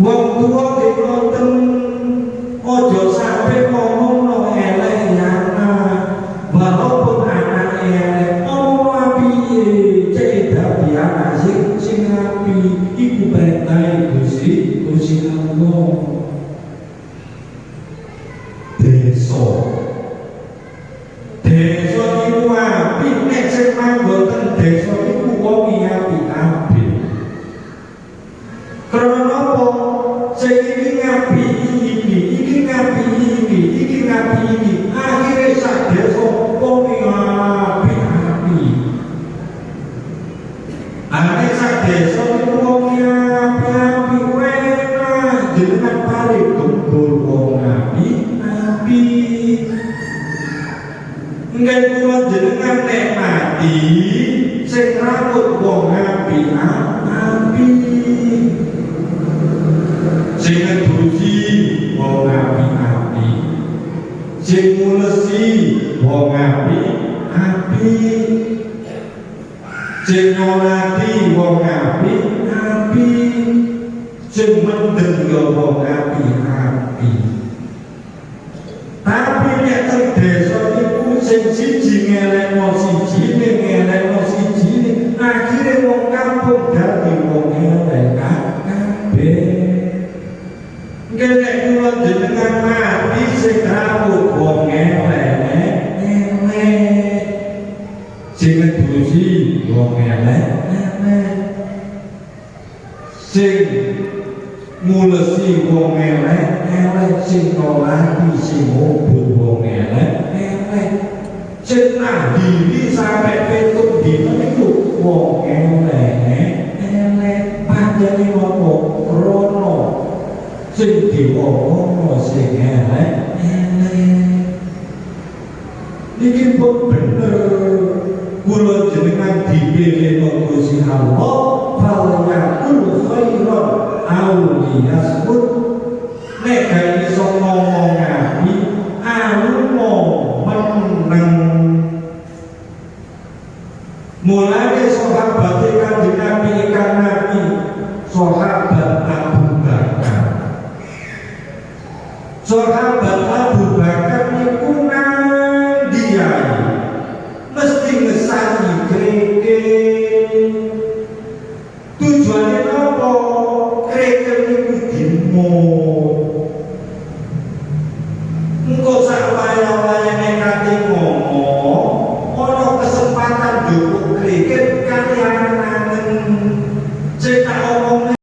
Wong tua nggih wonten aja sampe ngomongno elek anak. Walaupun anak elek ngomong piye cek dadi anak sing api iku perintah Gusti Allah. Desa iku api nek sing manggon desa iku wong api-api. Karena apa? Sing iki ngapi iki ngapi iki akhire sak desa wong api-api. Ane sak desa iku wong api-api enak jenengan paling kumpul wong api-api. Nggak kula jenengan nek mati sing rambut wong api-api. Sing ngedusi wong api-api. Sing mulesi wong api-api. Sing nyolati wong api-api. Sing mendem yo wong api-api. Tapi nek teng desa iku sing siji ngelekno sijine akhire wong kampung dadi wong elek kabeh. Nek kula jenengan mati sing rambut wong elek sing ngedusi wong elek sing mulesi wong elek sing nolati sing ngobot wong elek sing nahdiri sampe petuk dina iku wong elek panjane apa krono sing diomongno sing elek iki pun bener kula jenengan dipilih Gusti Allah fal yakul khairan aw liyasmut. Nek gak iso ngomong ngapi meneng. Mulai sahabat Kanjeng Nabi ikan Nabi sahabat Abu Bakar. Sahabat Abu Bakar